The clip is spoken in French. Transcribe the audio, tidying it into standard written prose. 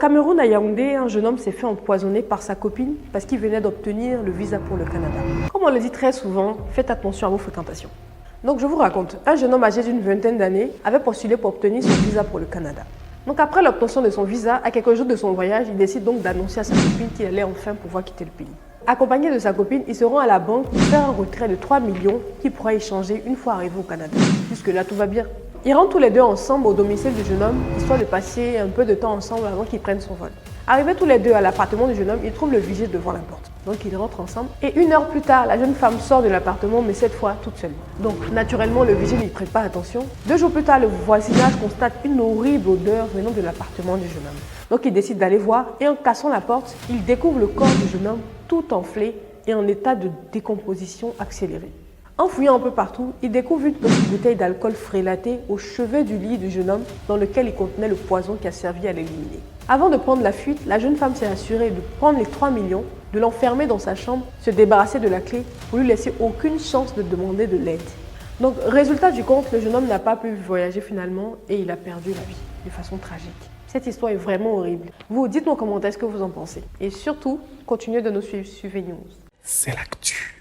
Cameroun, à Yaoundé, un jeune homme s'est fait empoisonner par sa copine parce qu'il venait d'obtenir le visa pour le Canada. Comme on le dit très souvent, faites attention à vos fréquentations. Donc je vous raconte, un jeune homme âgé d'une vingtaine d'années avait postulé pour obtenir son visa pour le Canada. Donc après l'obtention de son visa, à quelques jours de son voyage, il décide donc d'annoncer à sa copine qu'il allait enfin pouvoir quitter le pays. Accompagné de sa copine, il se rend à la banque pour faire un retrait de 3 millions qu'il pourra échanger une fois arrivé au Canada. Jusque-là, tout va bien. Ils rentrent tous les deux ensemble au domicile du jeune homme, histoire de passer un peu de temps ensemble avant qu'il prenne son vol. Arrivés tous les deux à l'appartement du jeune homme, ils trouvent le vigile devant la porte. Donc ils rentrent ensemble. Et 1 heure plus tard, la jeune femme sort de l'appartement, mais cette fois toute seule. Donc naturellement, le vigile n'y prête pas attention. 2 jours plus tard, le voisinage constate une horrible odeur venant de l'appartement du jeune homme. Donc il décide d'aller voir et en cassant la porte, il découvre le corps du jeune homme tout enflé et en état de décomposition accélérée. En fouillant un peu partout, il découvre une petite bouteille d'alcool frélatée au chevet du lit du jeune homme dans lequel il contenait le poison qui a servi à l'éliminer. Avant de prendre la fuite, la jeune femme s'est assurée de prendre les 3 millions, de l'enfermer dans sa chambre, se débarrasser de la clé pour lui laisser aucune chance de demander de l'aide. Donc, résultat du compte, le jeune homme n'a pas pu voyager finalement et il a perdu la vie de façon tragique. Cette histoire est vraiment horrible. Vous dites-moi en commentaire ce que vous en pensez. Et surtout, continuez de nous suivre sur VNews. C'est l'actu.